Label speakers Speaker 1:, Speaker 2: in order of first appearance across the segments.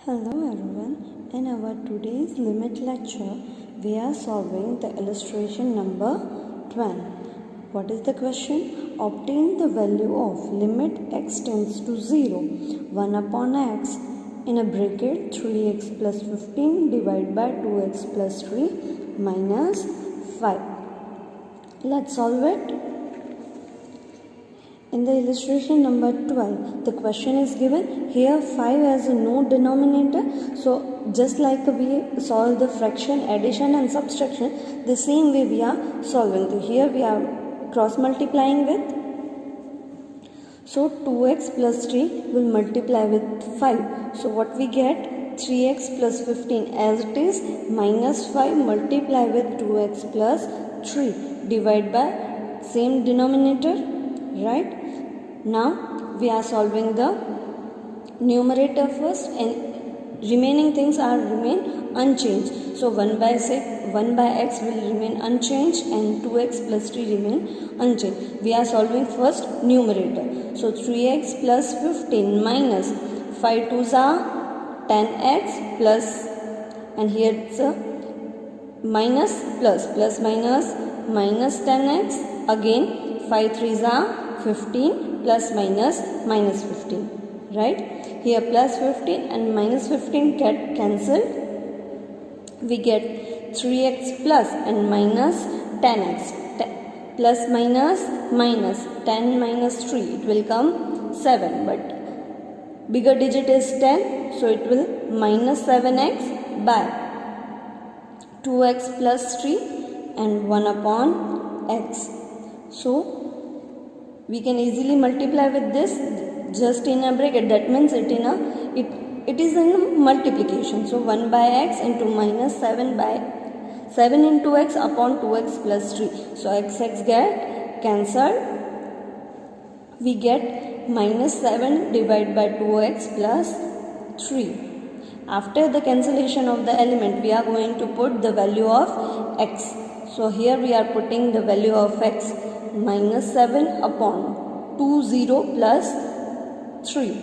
Speaker 1: Hello everyone, in our today's limit lecture, we are solving the illustration number 12. What is the question? Obtain the value of limit x tends to 0, 1 upon x in a bracket 3x plus 15 divided by 2x plus 3 minus 5. Let's solve it. In the illustration number 12, the question is given. Here 5 has no denominator. So just like we solve the fraction, addition and subtraction, the same way we are solving. So here we are cross multiplying with. So 2x plus 3 will multiply with 5. So what we get? 3x plus 15 as it is minus 5 multiply with 2x plus 3 divide by same denominator, right? Now we are solving the numerator first and remaining things are remain unchanged. So 1 by x will remain unchanged and 2x plus 3 remain unchanged. We are solving first numerator. So 3x plus 15 minus 5 2s are 10x plus, and here it's a minus plus minus minus 10x, again 5 3s are 15 plus minus minus 15, right? Here plus 15 and minus 15 get cancelled. We get 3x plus and minus 10x. Plus minus minus 10 minus 3, it will come 7, but bigger digit is 10, so it will minus 7x by 2x plus 3 and 1 upon x. So we can easily multiply with this just in a bracket. That means it is in multiplication. So 1 by x into minus 7 by 7 into x upon 2x plus 3. So x get cancelled. We get minus 7 divided by 2x plus 3. After the cancellation of the element, we are going to put the value of x. So here we are putting the value of x, minus 7 upon 2 0 plus 3.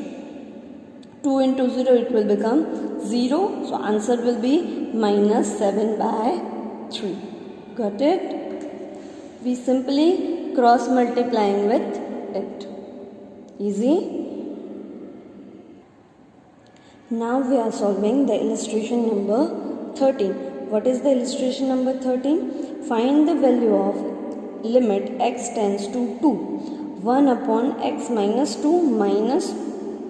Speaker 1: 2 into 0 it will become 0. So answer will be minus 7 by 3. Got it? We simply cross multiplying with it. Easy? Now we are solving the illustration number 13. What is the illustration number 13? Find the value of limit x tends to 2, 1 upon x minus 2 minus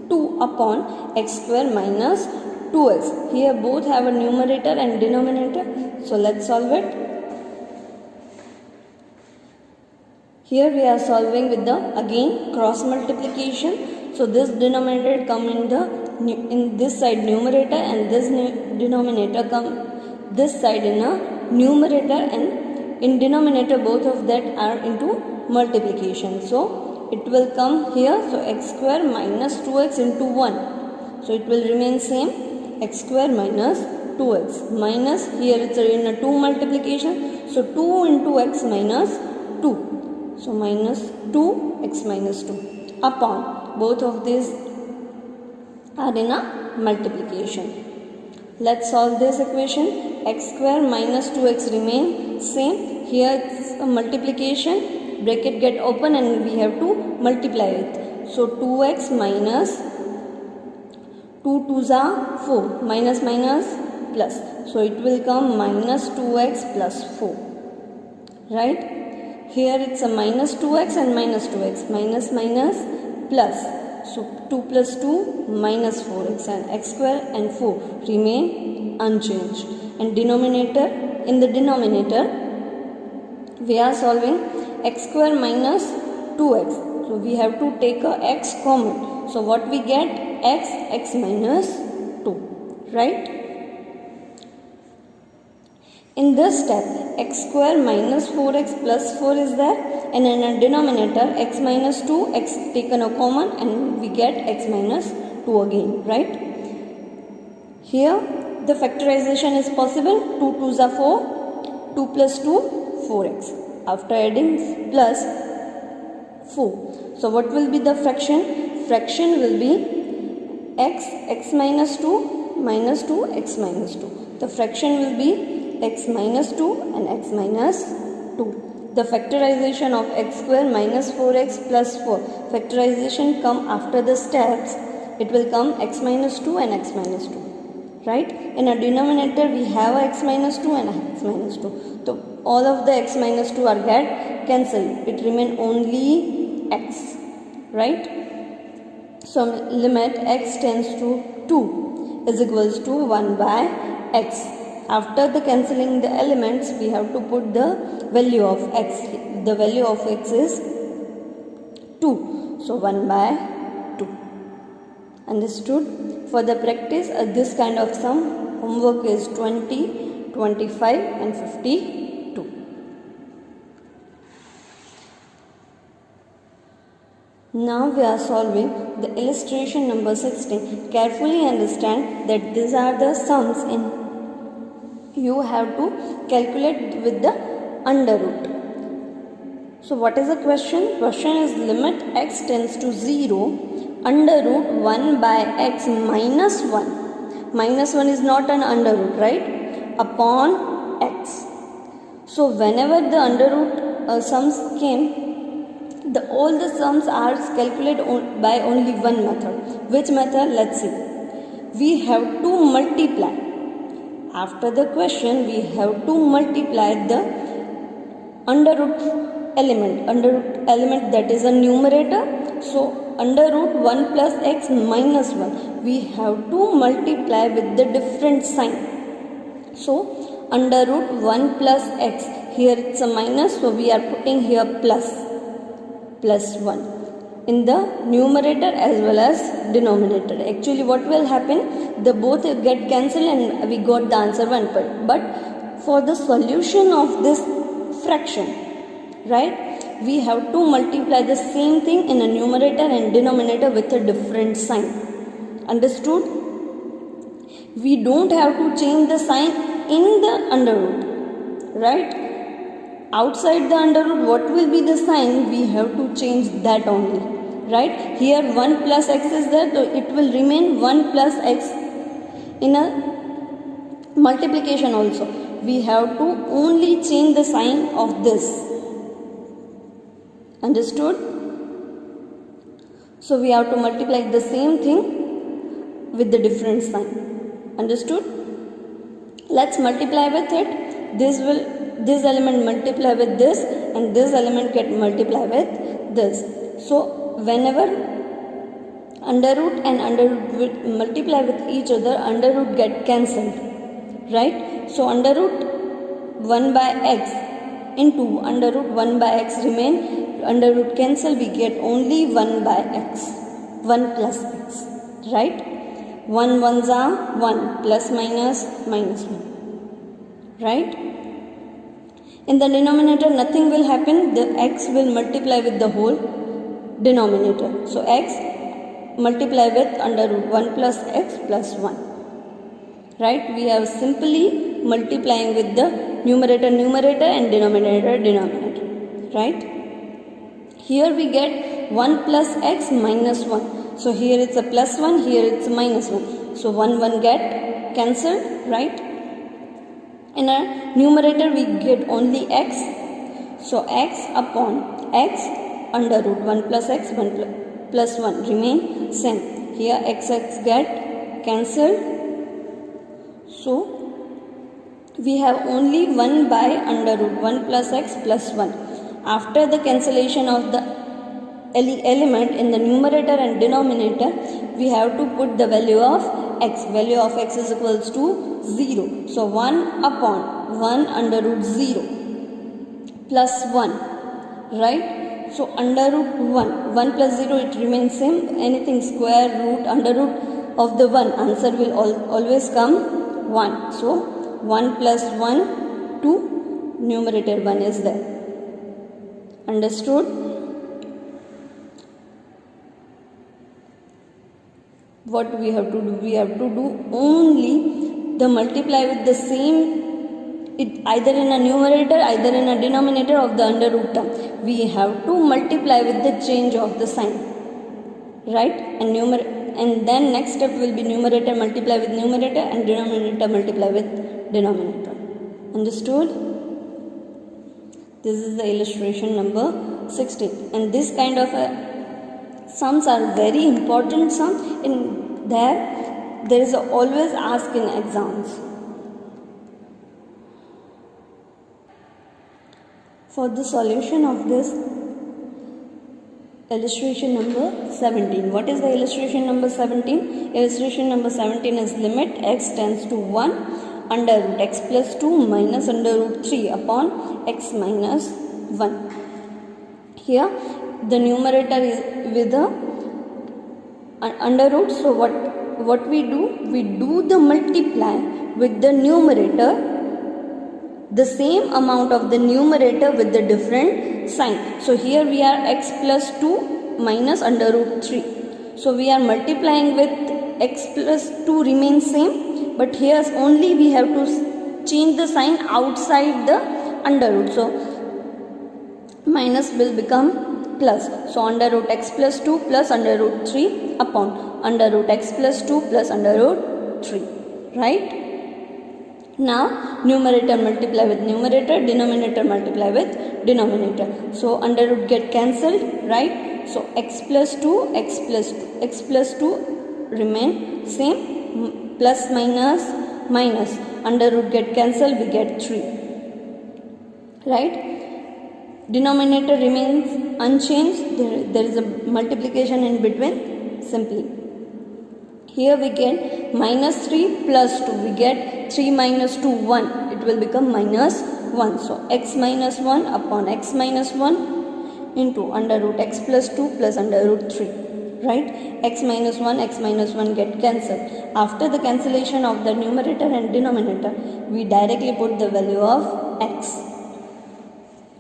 Speaker 1: 2 upon x square minus 2x. Here both have a numerator and denominator. So let's solve it. Here we are solving with the again cross multiplication. So this denominator come in this side numerator and this denominator come this side in a numerator, and in denominator both of that are into multiplication. So it will come here. So x square minus 2x into 1. So it will remain same, x square minus 2x minus, here it's in a 2 multiplication. So 2 into x minus 2. So minus 2 x minus 2 upon, both of these are in a multiplication. Let's solve this equation. X square minus 2x remain same. Here it's a multiplication. Bracket get open and we have to multiply it. So 2x minus 2 2s are 4. Minus minus plus. So it will come minus 2x plus 4. Right? Here it's a minus 2x and minus 2x. Minus minus plus. So 2 plus 2 minus 4x, and x square and 4 remain unchanged. And denominator, in the denominator we are solving x square minus 2x. So we have to take a x common. So what we get? X minus 2. Right? In this step, x square minus 4x plus 4 is there. And in a denominator, x minus 2, x taken a common, and we get x minus 2 again, right? Here, the factorization is possible. 2 2s are 4, 2 plus 2, 4x. After adding plus 4. So what will be the fraction? Fraction will be x minus 2 minus 2, x minus 2. The fraction will be x minus 2 and x minus 2. The factorization of x square minus 4x plus 4. Factorization come after the steps. It will come x minus 2 and x minus 2. Right? In a denominator we have a x minus 2 and a x minus 2. So all of the x minus 2 are get cancelled. It remain only x. Right? So limit x tends to 2 is equals to 1 by x. After the cancelling the elements, we have to put the value of x. The value of x is 2. So 1 by 2. Understood? For the practice, this kind of sum, homework is 20, 25 and 52. Now we are solving the illustration number 16. Carefully understand that these are the sums in. You have to calculate with the under root. So what is the question? Question is limit x tends to 0 under root 1 by x minus 1. Minus 1 is not an under root, right? Upon x. So whenever the under root sums came, all the sums are calculated by only one method. Which method? Let's see. We have to multiply. After the question, we have to multiply the under root element that is a numerator. So under root 1 plus x minus 1, we have to multiply with the different sign. So under root 1 plus x, here it's a minus, so we are putting here plus 1 in the numerator as well as denominator. Actually what will happen, the both get cancelled and we got the answer 1. But for the solution of this fraction, right, we have to multiply the same thing in a numerator and denominator with a different sign. Understood? We don't have to change the sign in the under root, right? Outside the under root, what will be the sign? We have to change that only, right? Here 1 plus x is there, so it will remain 1 plus x in a multiplication also. We have to only change the sign of this. Understood? So we have to multiply the same thing with the different sign. Understood? Let's multiply with it. This element multiply with this and this element get multiply with this. So whenever under root and under root multiply with each other, under root get cancelled, right? So under root 1 by x into under root 1 by x remain, under root cancel, we get only 1 by x, 1 plus x, right? 1 ones are 1 plus minus 1, right? In the denominator nothing will happen, the x will multiply with the whole denominator. So x multiply with under root 1 plus x plus 1. Right? We are simply multiplying with the numerator and denominator. Right? Here we get 1 plus x minus 1. So here it's a plus 1, here it's a minus 1. So 1 get cancelled, right? In a numerator we get only x. So x upon x under root 1 plus x 1 plus 1 remain same. Here x get cancelled. So we have only 1 by under root 1 plus x plus 1. After the cancellation of the element in the numerator and denominator, we have to put the value of x. Value of x is equals to 0. So 1 upon 1 under root 0 plus 1, right? So under root 1 plus 0 it remains same. Anything square root under root of the 1, answer will always come 1. So 1 plus 1 2, numerator 1 is there. Understood? What we have to do? We have to do only the multiply with the same, either in a numerator, either in a denominator of the under root term. We have to multiply with the change of the sign, right? And and then next step will be numerator multiply with numerator and denominator multiply with denominator. Understood? This is the illustration number 16, and this kind of sums are very important sum. In there is always asked in exams. For the solution of this illustration number 17. What is the illustration number 17? Illustration number 17 is limit x tends to 1 under root x plus 2 minus under root 3 upon x minus 1. Here the numerator is with the under root. So what we do? We do the multiply with the numerator, the same amount of the numerator with the different sign. So here we are x plus 2 minus under root 3. So we are multiplying with x plus 2 remains same, but here only we have to change the sign outside the under root. So minus will become plus. So under root x plus 2 plus under root 3 upon under root x plus 2 plus under root 3. Right? Now numerator multiply with numerator, denominator multiply with denominator. So under root get cancelled, right? So x plus 2, x plus 2 remain same, plus minus minus, under root get cancelled, we get 3, right? Denominator remains unchanged, there is a multiplication in between simply. Here we get minus 3 plus 2, we get 3 minus 2, 1, it will become minus 1. So x minus 1 upon x minus 1 into under root x plus 2 plus under root 3, right? X minus 1 get cancelled. After the cancellation of the numerator and denominator, we directly put the value of x.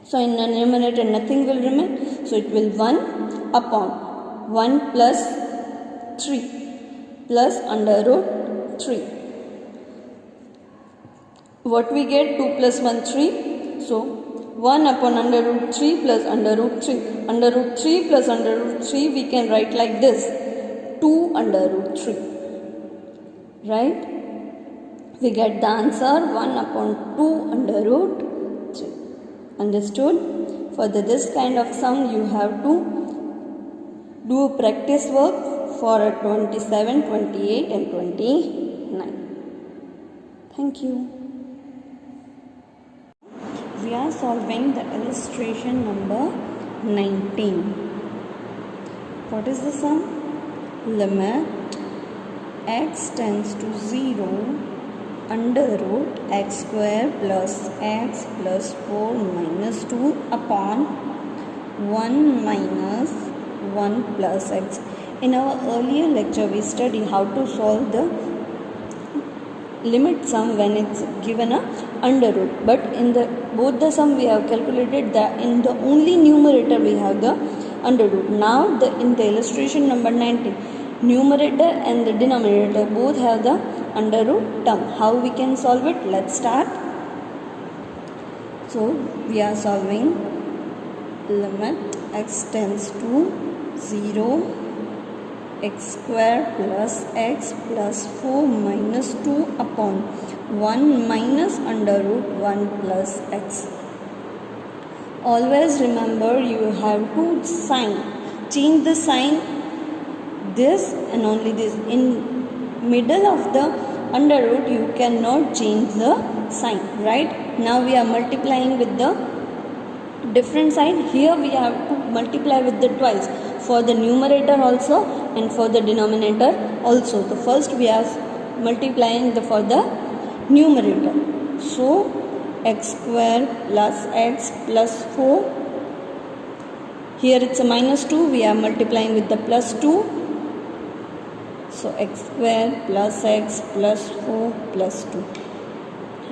Speaker 1: So in the numerator nothing will remain, so it will 1 upon 1 plus 3 plus under root 3. What we get? 2 plus 1, 3. So 1 upon under root 3 plus under root 3. Under root 3 plus under root 3 we can write like this, 2 under root 3. Right? We get the answer 1 upon 2 under root 3. Understood? For this kind of sum you have to do practice work for 27, 28 and 29. Thank you. We are solving the illustration number 19. What is the sum? Limit x tends to 0 under root x square plus x plus 4 minus 2 upon 1 minus 1 plus x. In our earlier lecture, we studied how to solve the limit sum when it's given a under root. But in both the sum we have calculated that in the only numerator we have the under root. Now in the illustration number 19, numerator and the denominator both have the under root term. How we can solve it? Let's start. So we are solving limit x tends to 0 x square plus x plus 4 minus 2 upon 1 minus under root 1 plus x. Always remember you have to change the sign this and only this. In middle of the under root you cannot change the sign, right? Now we are multiplying with the different sign. Here we have to multiply with the twice, for the numerator also and for the denominator also. The first we are multiplying for the numerator. So x square plus x plus 4. Here it's a minus 2. We are multiplying with the plus 2. So x square plus x plus 4 plus 2.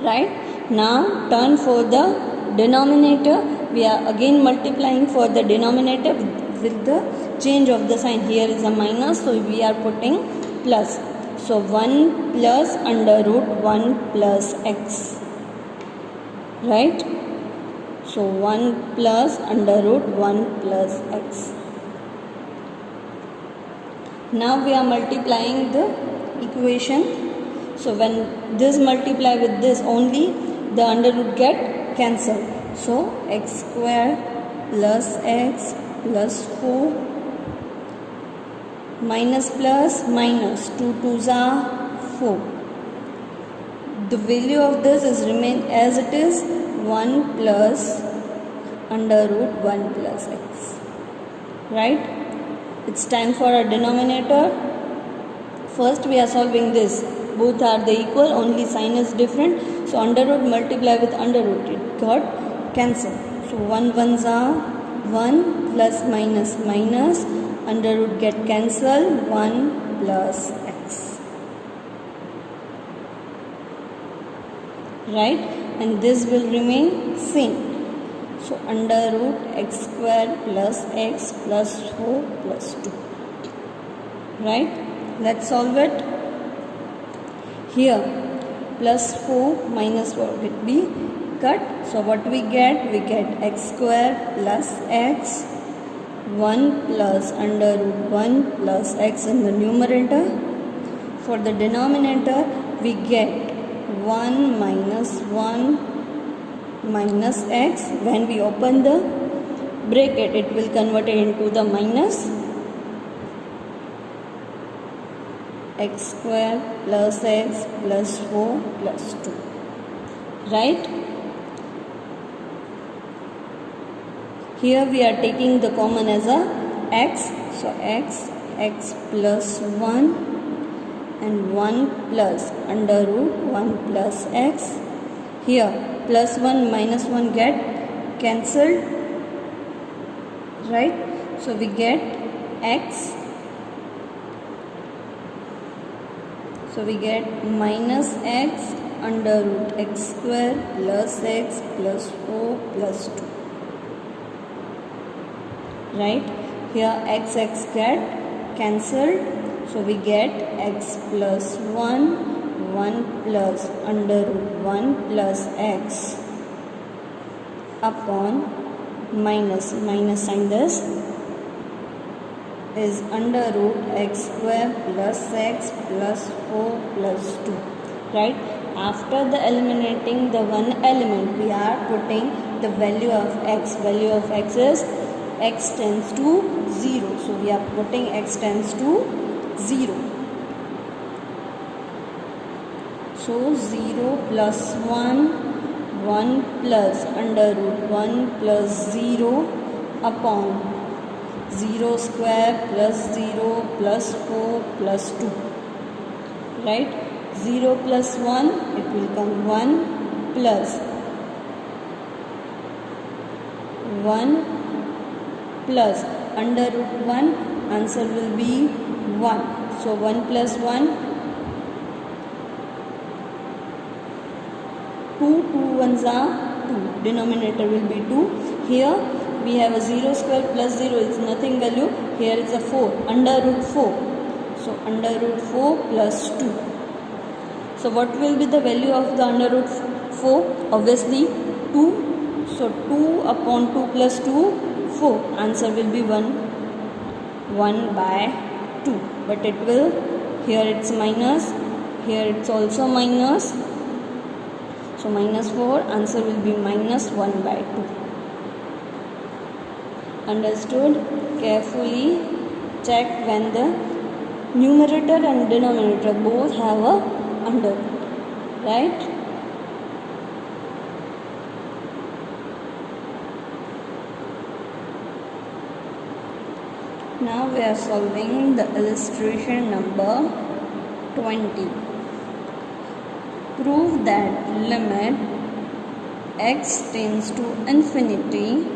Speaker 1: Right? Now turn for the denominator. We are again multiplying for the denominator with the change of the sign. Here is a minus, so we are putting plus. So 1 plus under root 1 plus x. Right? So 1 plus under root 1 plus x. Now we are multiplying the equation. So when this multiply with this only, the under root get cancelled. So x square plus x plus 4 minus plus minus 2 2s are 4. The value of this is remain as it is, 1 plus under root 1 plus x. Right? It's time for a denominator. First we are solving this. Both are the equal, only sign is different. So under root multiply with under root, it got cancelled. So 1 1s are 1 plus minus minus, under root get cancelled, 1 plus x. Right? And this will remain same. So under root x square plus x plus 4 plus 2. Right? Let's solve it. Here plus 4 minus 4 will be cut. So what we get? We get x square plus x, 1 plus under root 1 plus x in the numerator. For the denominator we get 1 minus 1 minus x. When we open the bracket, it will convert it into the minus. X square plus x plus 4 plus 2. Right? Here we are taking the common as a x. So x plus 1 and 1 plus under root 1 plus x. Here plus 1 minus 1 get cancelled. Right? So we get x. So we get minus x under root x square plus x plus 4 plus 2. Right? Here x get cancelled. So we get x plus 1 plus under root 1 plus x upon minus sign this is under root x square plus x plus 4 plus 2. Right? After the eliminating the one element, we are putting the value of x. Value of x is x tends to 0. So we are putting x tends to 0. So 0 plus 1 plus under root 1 plus 0 upon 0 square plus 0 plus 4 plus 2. Right? 0 plus 1, it will come 1 plus 1 plus under root 1, answer will be 1. So 1 plus 1, 2 1s are 2. Denominator will be 2. Here we have a 0 square plus 0 is nothing value. Here is a 4 under root 4. So under root 4 plus 2. So what will be the value of the under root 4? Obviously 2. So 2 upon 2 plus 2, 4. Answer will be 1 by 2. But it will, here it's minus, here it's also minus. So minus 4, answer will be minus 1 by 2. Understood? Carefully check when the numerator and denominator both have a under. Right? Now we are solving the illustration number 20. Prove that limit x tends to infinity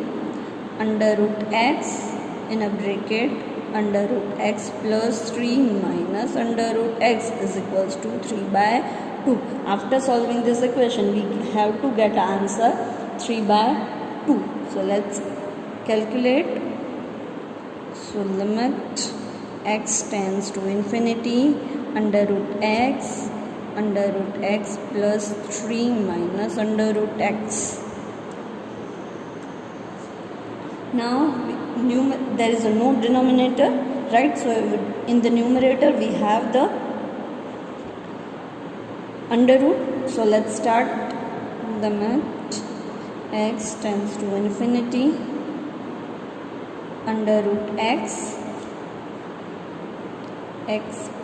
Speaker 1: under root x in a bracket under root x plus 3 minus under root x is equals to 3 by 2. After solving this equation, we have to get an answer 3 by 2. So let's calculate. So limit x tends to infinity under root x plus 3 minus under root x. Now there is no denominator, right? So in the numerator we have the under root. So let's start the math. X tends to infinity, under root x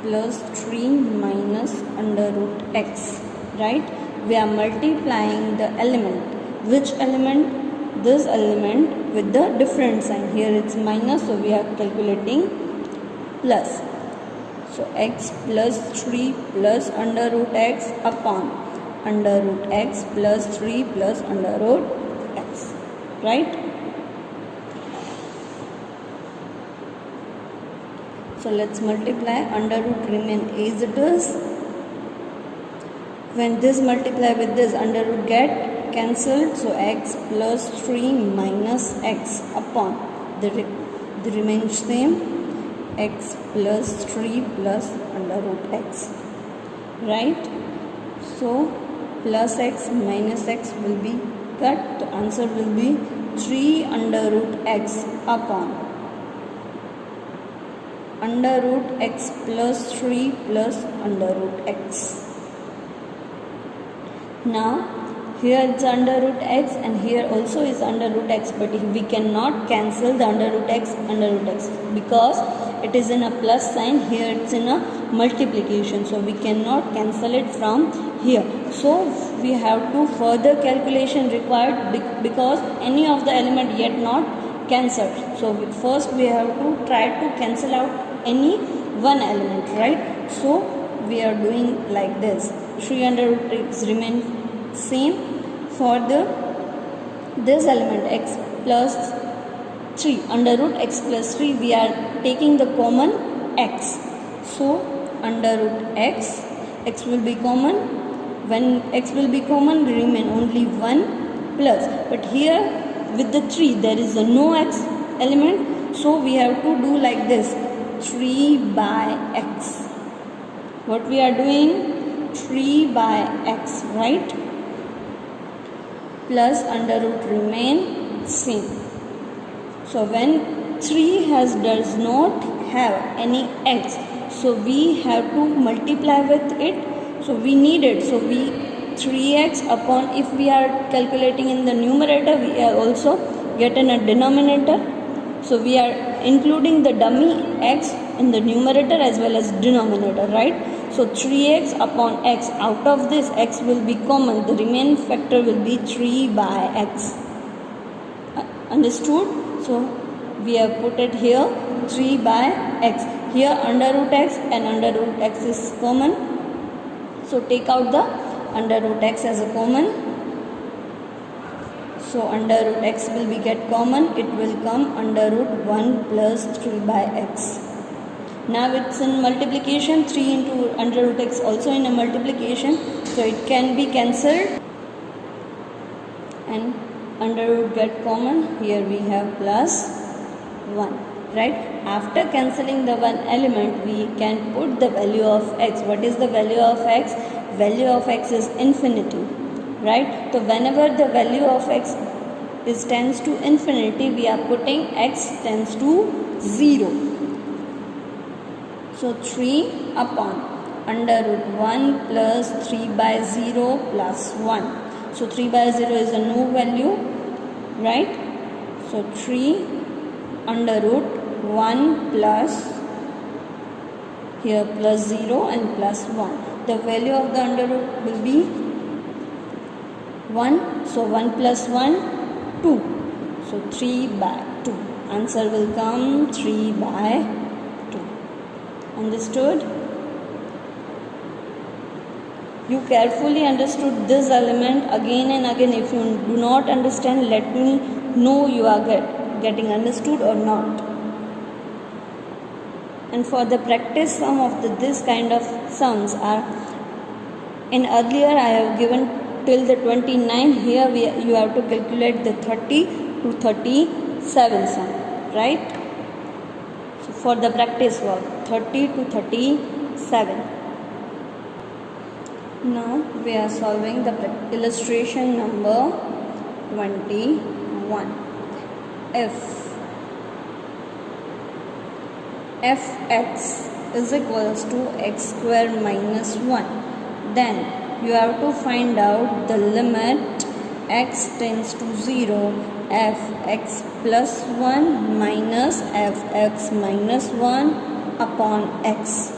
Speaker 1: plus 3 minus under root x, right? We are multiplying the element. Which element? This element with the different sign. Here it's minus, so we are calculating plus. So x plus 3 plus under root x upon under root x plus 3 plus under root x, right? So let's multiply. Under root remain as it is. When this multiply with this, under root get cancelled. So x plus 3 minus x upon the remains same, x plus 3 plus under root x, right? So plus x minus x will be cut. The answer will be 3 under root x upon under root x plus 3 plus under root x. Now here it's under root x and here also is under root x, but we cannot cancel the under root x because it is in a plus sign. Here it's in a multiplication, so we cannot cancel it from here. So we have to further calculation required because any of the element yet not cancelled. So first we have to try to cancel out any one element, right? So we are doing like this. 3 under root x remain same. For this element x plus 3 under root x plus 3, we are taking the common x. So under root x will be common. When x will be common, we remain only 1 plus. But here with the 3 there is a no x element, so we have to do like this, 3 by x. What we are doing? 3 by x, right? Plus under root remain same. So when 3 does not have any x, so we have to multiply with it. So we need it. So we 3x upon, if we are calculating in the numerator, we are also getting a denominator. So we are including the dummy x in the numerator as well as denominator, right? So 3x upon x, out of this x will be common. The remaining factor will be 3 by x. Understood? So we have put it here 3 by x. Here under root x and under root x is common. So take out the under root x as a common. So under root x will be get common. It will come under root 1 plus 3 by x. Now it's in multiplication. 3 into under root x also in a multiplication. So it can be cancelled. And under root get common. Here we have plus 1. Right? After cancelling the one element, we can put the value of x. What is the value of x? Value of x is infinity. Right? So whenever the value of x tends to infinity, we are putting x tends to 0. So 3 upon under root 1 plus 3 by 0 plus 1. So 3 by 0 is a no value. Right? So 3 under root 1 plus, here plus 0 and plus 1. The value of the under root will be 1. So 1 plus 1, 2. So 3 by 2. Answer will come 3 by 2. Understood? You carefully understood this element again and again. If you do not understand, let me know you are getting understood or not. And for the practice sum of this kind of sums are, in earlier I have given till the 29. Here you have to calculate the 30 to 37 sum, right? So for the practice work, 30 to 37. Now we are solving the illustration number 21. If fx is equals to x square minus 1. Then you have to find out the limit x tends to 0, fx plus 1 minus fx minus 1 upon x.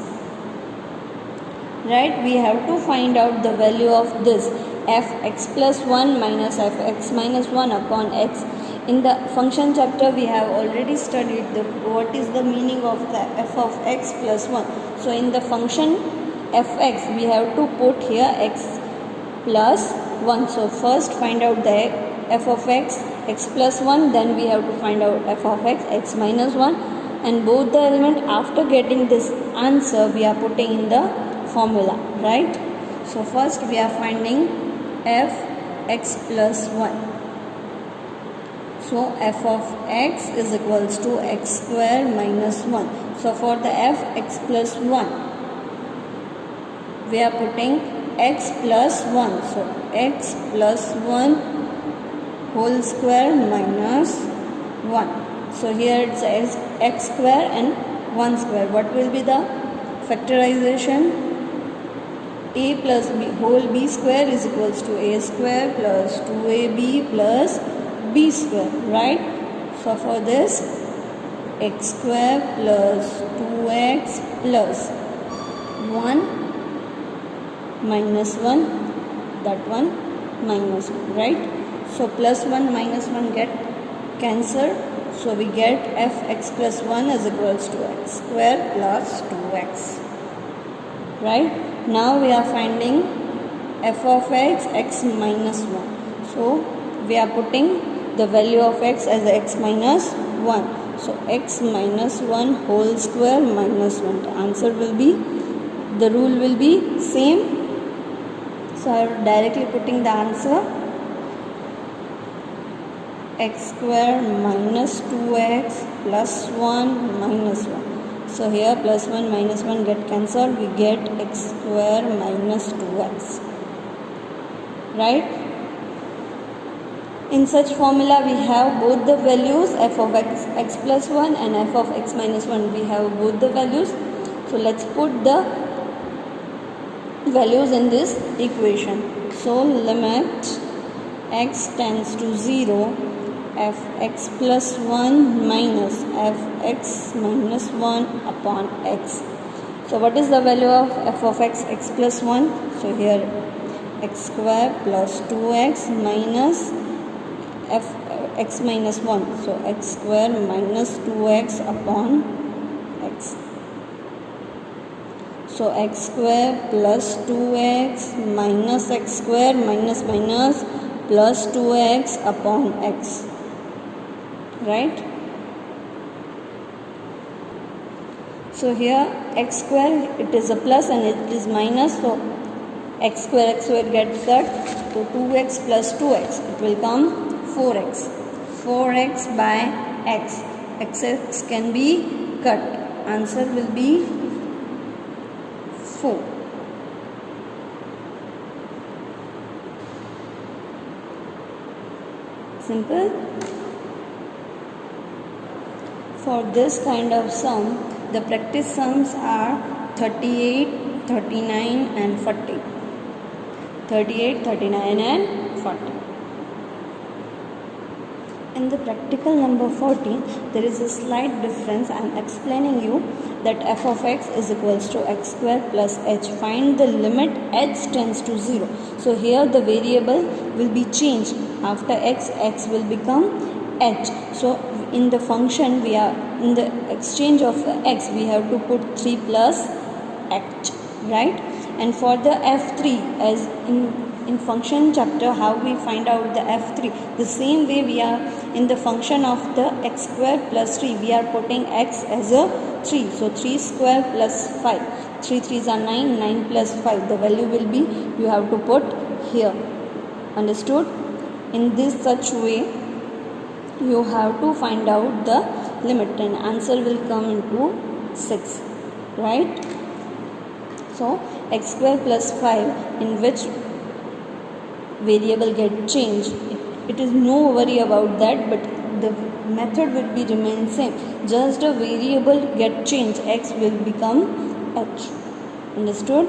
Speaker 1: Right, we have to find out the value of this fx plus 1 minus fx minus 1 upon x. In the function chapter we have already studied what is the meaning of the f of x plus 1. So in the function fx we have to put here x plus 1. So first find out the f of x plus 1, then we have to find out f of x minus 1, and both the element after getting this answer we are putting in the formula, right? So first we are finding fx plus 1. So f of x is equals to x square minus 1. So for the fx plus 1 we are putting x plus 1. So x plus 1 whole square minus 1. So here it says x square and 1 square. What will be the factorization? A plus b whole b square is equals to a square plus 2ab plus b square, right? So for this x square plus 2x plus 1 minus 1, that one minus 1, right? So plus 1 minus 1 get cancelled. So we get fx plus 1 is equals to x square plus 2x, right? Now we are finding f of x minus 1. So we are putting the value of x as x minus 1. So x minus 1 whole square minus 1. The answer will be, the rule will be same. So I am directly putting the answer x square minus 2x plus 1 minus 1. So here plus 1 minus 1 get cancelled. We get x square minus 2x, right? In such formula we have both the values f of x plus 1 and f of x minus 1. We have both the values. So let's put the values in this equation. So limit x tends to 0, fx plus 1 minus fx minus 1 upon x. So what is the value of f of x plus 1? So here x square plus 2x minus x minus 1. So x square minus 2x upon x. So x square plus 2x minus x square minus minus plus 2x upon x, right? So here x square, it is a plus and it is minus, so x square gets cut. So 2x plus 2x, it will come 4x. 4x by x. X can be cut. Answer will be 4. Simple. For this kind of sum, the practice sums are 38, 39 and 40. 38, 39 and 40. In the practical number 14, there is a slight difference. I am explaining you that f of x is equals to x square plus h. Find the limit h tends to 0. So here the variable will be changed. After x will become h. So in the function we are in the exchange of x we have to put 3 plus h, right? And for the f3, as in function chapter how we find out the f3, the same way we are in the function of the x square plus 3 we are putting x as a 3. So 3 square plus 5, 3 3s are 9, 9 plus 5, the value will be, you have to put here. Understood? In this such way you have to find out the limit and answer will come into 6, right? So x square plus 5, in which variable get changed, it is no worry about that, but the method will be remain same, just a variable get changed, x will become h. Understood?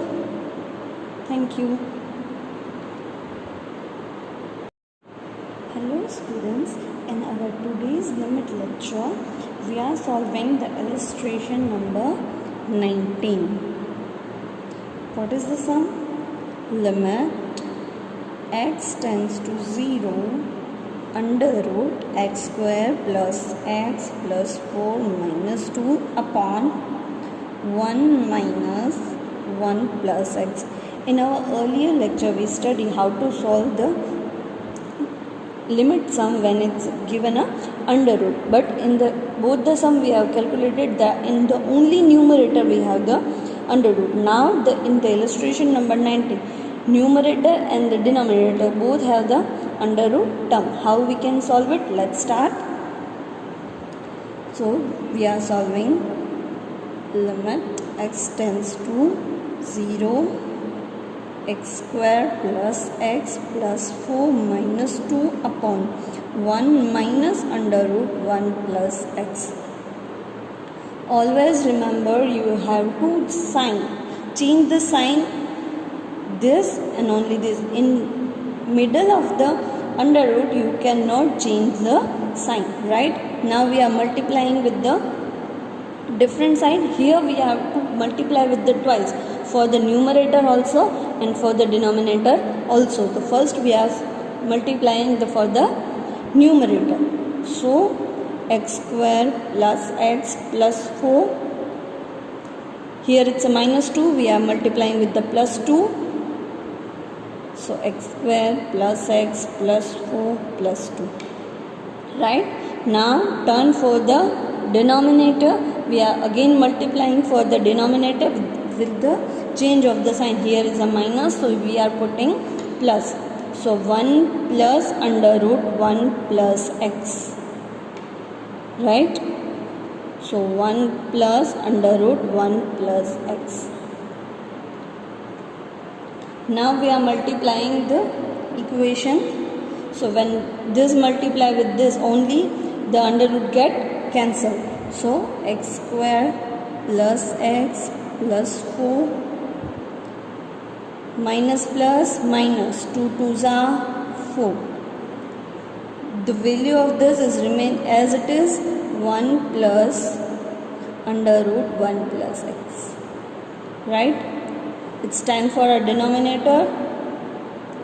Speaker 1: Thank you. Hello students, in our today's limit lecture we are solving the illustration number 19. What is the sum? Limit x tends to 0 under root x square plus x plus 4 minus 2 upon 1 minus 1 plus x. In our earlier lecture we studied how to solve the limit sum when it's given a under root, but in the both the sum we have calculated that in the only numerator we have the under root. Now in the illustration number 19, numerator and the denominator both have the under root term. How we can solve it? Let's start. So we are solving limit x tends to 0 x square plus x plus 4 minus 2 upon 1 minus under root 1 plus x. Always remember you have to change the sign, this and only this. In middle of the under root you cannot change the sign, right? Now we are multiplying with the different sign. Here we have to multiply with the twice, for the numerator also and for the denominator also. The first we are multiplying for the numerator. So x square plus x plus 4. Here it's a minus 2. We are multiplying with the plus 2. So x square plus x plus 4 plus 2. Right? Now turn for the denominator. We are again multiplying for the denominator with the change of the sign. Here is a minus, so we are putting plus. So 1 plus under root 1 plus x. Right? So 1 plus under root 1 plus x. Now we are multiplying the equation. So when this multiply with this, only the under root get cancelled. So x square plus x plus 4 minus plus minus 2 2s are 4. The value of this is remain as it is, 1 plus under root 1 plus x. Right? It's time for a denominator.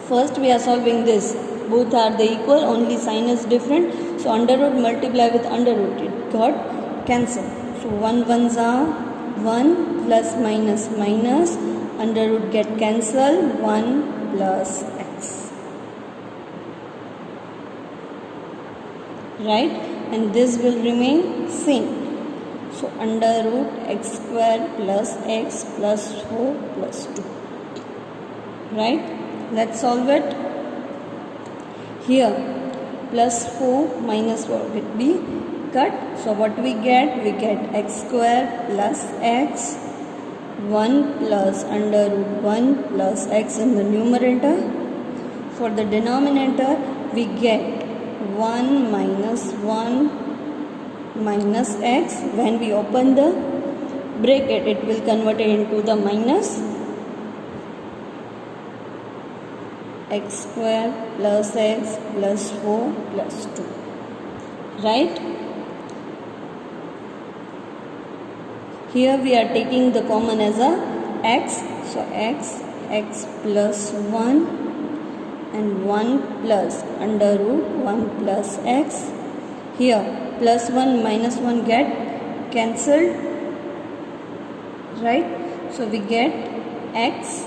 Speaker 1: First we are solving this. Both are the equal, only sign is different. So under root multiply with under root, it got cancelled. So 1 1s are 1 plus minus minus, under root get cancelled, 1 plus x. Right? And this will remain same. So under root x square plus x plus 4 plus 2. Right? Let's solve it. Here plus 4 minus 4 will be cut. So what we get? We get x square plus x 1 plus under root 1 plus x in the numerator. For the denominator we get 1 minus 1 minus x. When we open the bracket, it will convert it into the minus x square plus x plus 4 plus 2. Right? Here we are taking the common as a x. So x plus 1 and 1 plus under root 1 plus x. Here plus 1 minus 1 get cancelled. Right? So we get x.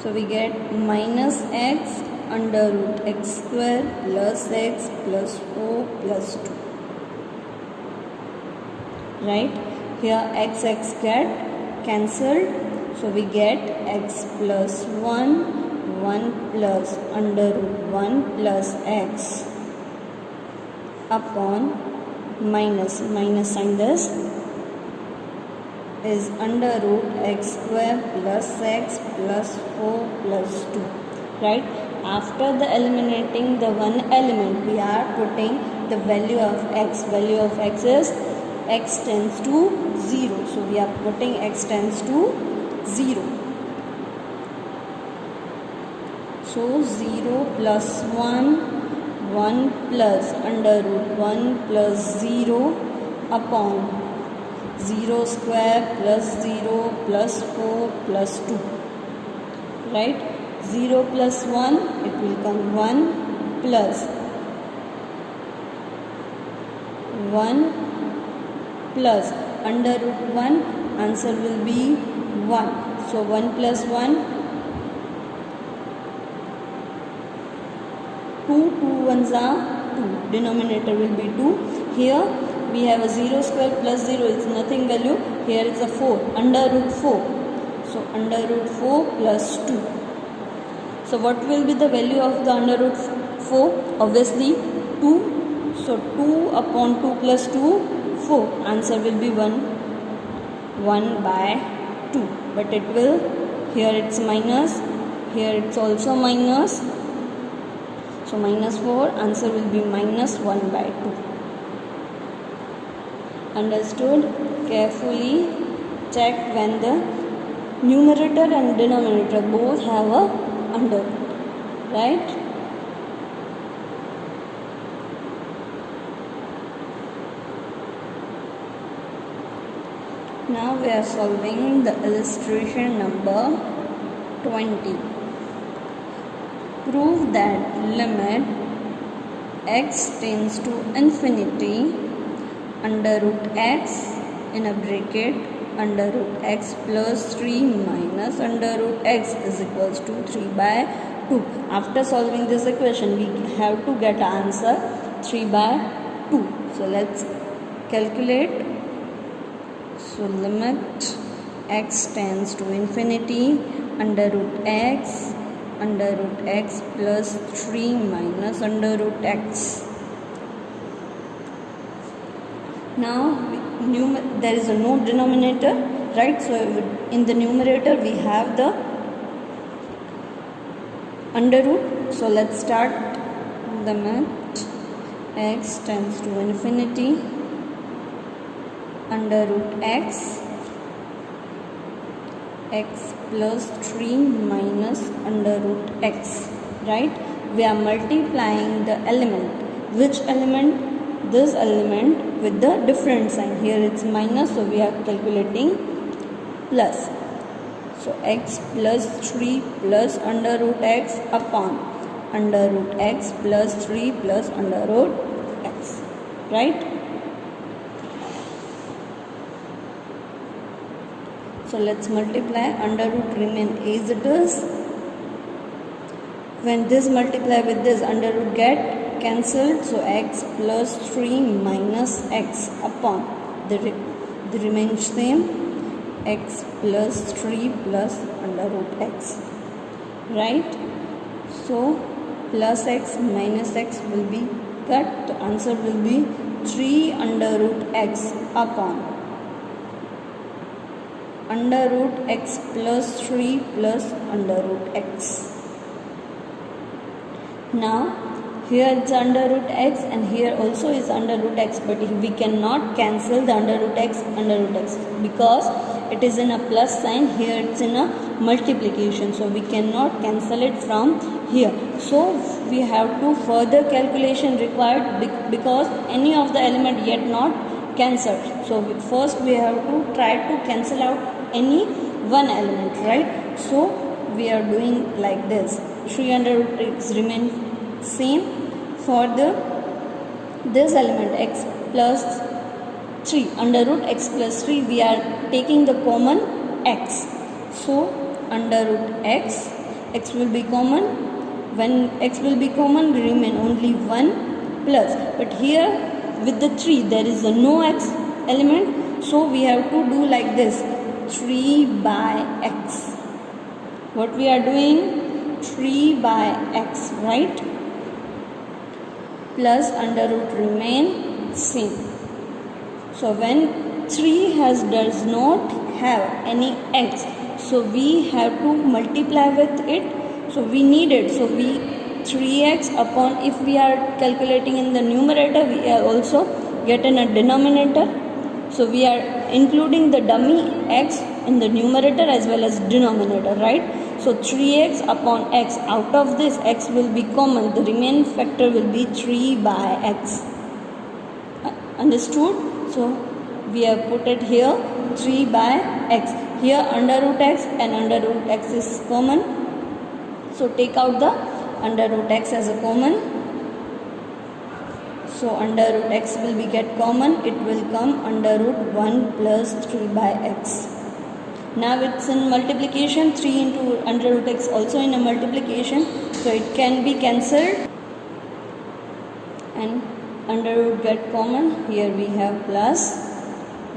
Speaker 1: So we get minus x under root x square plus x plus 4 plus 2. Right? Here x get cancelled. So we get x plus 1 plus under root 1 plus x upon minus sign this is under root x square plus x plus 4 plus 2. Right? after the eliminating the one element, we are putting the value of x. Value of x is x tends to 0. So we are putting x tends to 0. So 0 plus 1, 1 plus under root 1 plus 0 upon 0 square plus 0 plus 4 plus 2. Right? 0 plus 1, it will come 1 plus 1 plus under root 1, answer will be 1. So 1 plus 1, 2, 2 ones are 2, denominator will be 2. Here we have a 0 square plus 0 is nothing value, here is a 4, under root 4. So under root 4 plus 2. So what will be the value of the under root 4? Obviously 2. So 2 upon 2 plus 2, 4. Answer will be 1. 1 by 2. But it will, here it's minus, here it's also minus. So minus 4, answer will be minus 1 by 2. Understood? Carefully check when the numerator and denominator both have a under, right? Now we are solving the illustration number 20. Prove that limit x tends to infinity under root x in a bracket under root x plus 3 minus under root x is equals to 3 by 2. After solving this equation, we have to get answer 3 by 2. So let's calculate. So limit x tends to infinity under root x plus 3 minus under root x. Now there is a no denominator, right? So in the numerator we have the under root. So let's start. Limit x tends to infinity under root x plus 3 minus under root x, right? We are multiplying the element. Which element? This element with the different sign. Here it's minus, so we are calculating plus. So x plus 3 plus under root x upon under root x plus 3 plus under root x, right? So let's multiply. Under root remain as it is. When this multiply with this, under root get cancelled. So x plus 3 minus x upon the remains same, x plus 3 plus under root x, right? So plus x minus x will be cut. The answer will be 3 under root x upon under root x plus 3 plus under root x. Now here it's under root x and here also is under root x, but we cannot cancel the under root x because it is in a plus sign. Here it's in a multiplication, so we cannot cancel it from here. So we have to further calculation required because any of the element yet not cancelled. So first we have to try to cancel out any one element, right? So we are doing like this. 3 under root x remain same. For this element x plus 3 under root x plus 3, we are taking the common x. So under root x will be common. When x will be common, we remain only 1 plus. But here with the 3 there is a no x element, so we have to do like this. 3 by x. What we are doing? 3 by x, right? Plus under root remain same. So when 3 does not have any x, so we have to multiply with it. So we need it. So we 3x upon, if we are calculating in the numerator, we are also get in a denominator. So we are including the dummy x in the numerator as well as denominator, right? So 3x upon x, out of this x will be common, the remaining factor will be 3 by x. Understood? So we have put it here 3 by x. Here under root x and under root x is common. So take out the under root x as a common. So under root x will be get common. It will come under root 1 plus 3 by x. Now it's in multiplication. 3 into under root x also in a multiplication. So it can be cancelled. And under root get common. Here we have plus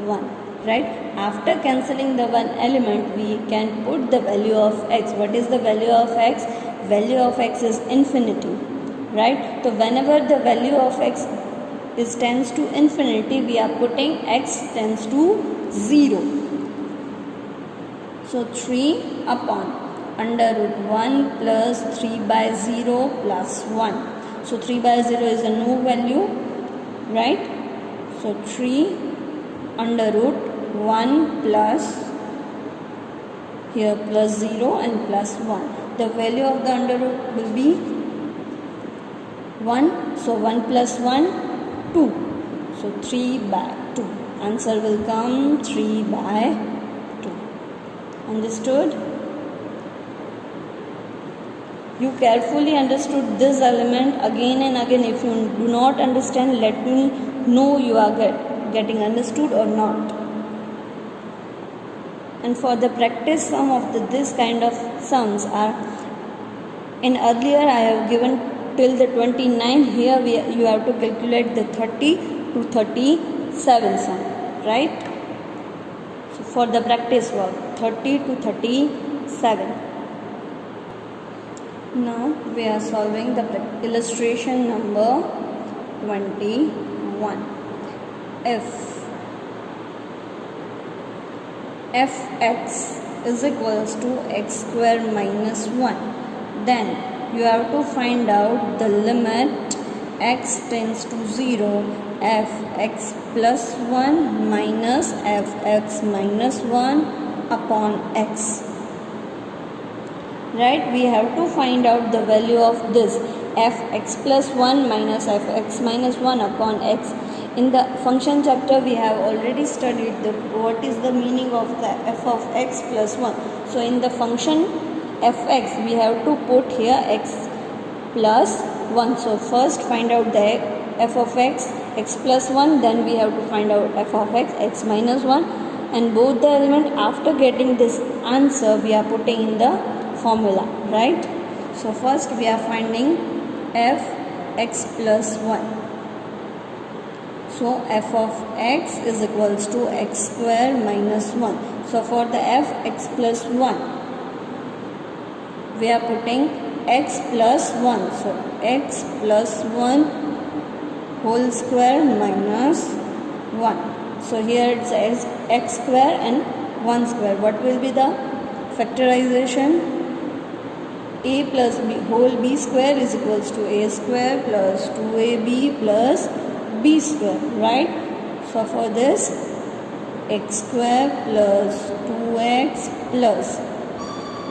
Speaker 1: 1. Right? After cancelling the one element, we can put the value of x. What is the value of x? Value of x is infinity. Right? So whenever the value of x is tends to infinity, we are putting x tends to 0. So 3 upon under root 1 plus 3 by 0 plus 1. So 3 by 0 is a no value. Right? So 3 under root 1 plus, here plus 0 and plus 1. The value of the under root will be 1. So 1 plus 1, 2. So 3 by 2. Answer will come 3 by 2. Understood? You carefully understood this element again and again. If you do not understand, let me know you are getting understood or not. And for the practice sum of this kind of sums are, in earlier I have given till the 29. Here you have to calculate the 30 to 37 sum, right? So for the practice work, 30 to 37. Now we are solving the illustration number 21. If fx is equals to x square minus 1, then you have to find out the limit x tends to 0, fx plus 1 minus fx minus 1 upon x. Right? We have to find out the value of this fx plus 1 minus fx minus 1 upon x. In the function chapter, we have already studied what is the meaning of the f of x plus 1. So in the function fx, we have to put here x plus 1. So first find out the f of x, x plus 1, then we have to find out f of x, x minus 1, and both the element. After getting this answer, we are putting in the formula, right? So first we are finding f x plus 1. So f of x is equals to x square minus 1. So for the f x plus 1, we are putting x plus 1. So x plus 1 whole square minus 1. So here it says x square and 1 square. What will be the factorization? A plus b whole b square is equals to a square plus 2ab plus b square, right? So for this, x square plus 2x plus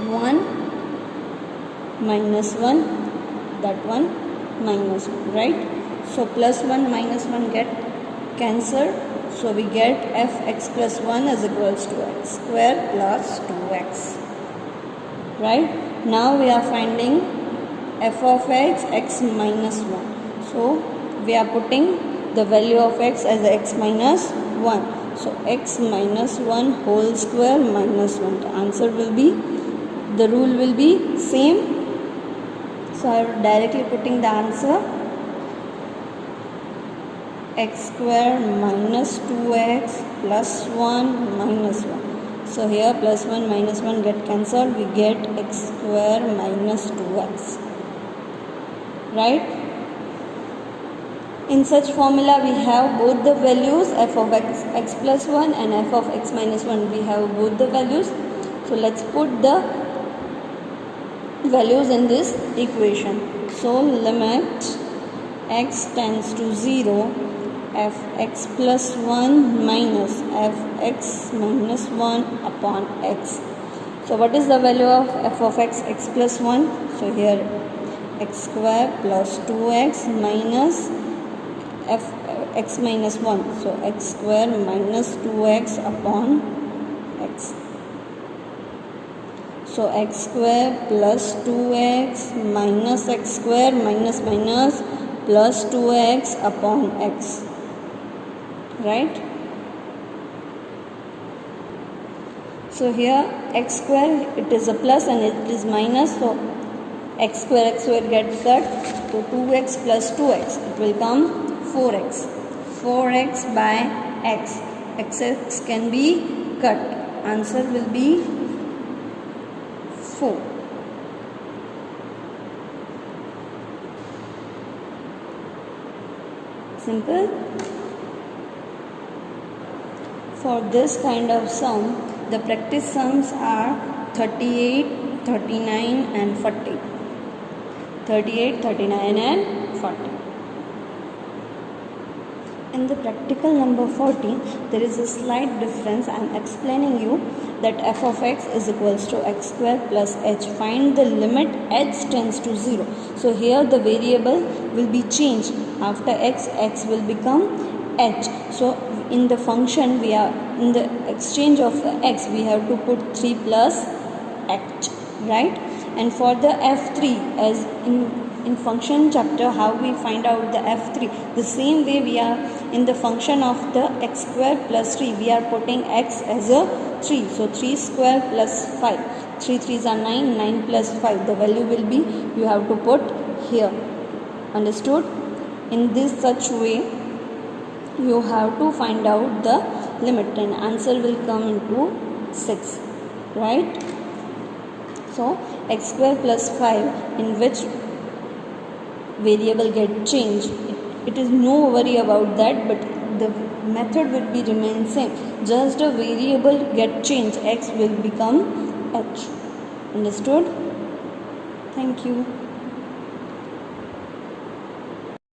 Speaker 1: 1 minus 1, that one minus 1, right? So plus 1 minus 1 get cancelled. So we get fx plus 1 is equals to x square plus 2x, right? Now we are finding f of x, x minus 1. So we are putting the value of x as x minus 1. So x minus 1 whole square minus 1. The answer will be, the rule will be same. So I am directly putting the answer x square minus 2x plus 1 minus 1. So here plus 1 minus 1 get cancelled. We get x square minus 2x. Right? In such formula we have both the values f of x, x plus 1 and f of x minus 1. We have both the values. So let's put the values in this equation. So limit x tends to 0, fx plus 1 minus fx minus 1 upon x. So what is the value of f of x plus 1? So here x square plus 2x minus x minus 1. So x square minus 2x upon x. So x square plus 2x minus x square minus minus plus 2x upon x, right? So here x square, it is a plus and it is minus, so x square gets cut. So 2x plus 2x, it will come 4x. 4x by x. X can be cut. Answer will be 4. Simple. For this kind of sum, the practice sums are 38, 39 and 40. 38, 39 and 40. In the practical number 40, there is a slight difference. I am explaining you that f of x is equals to x square plus h. Find the limit h tends to 0. So here the variable will be changed. After x will become h. So in the function, we are in the exchange of x, we have to put 3 plus h, right? And for the f3, as in function chapter, how we find out the f3, the same way we are in the function of the x square plus 3, we are putting x as a 3. So 3 square plus 5, 3 3s are 9, 9 plus 5, the value will be, you have to put here. Understood? In this such way you have to find out the limit and answer will come into 6, right? So x square plus 5, in which variable get changed, it is no worry about that, but the method will be remain same. Just a variable get changed, x will become h. Understood? Thank you.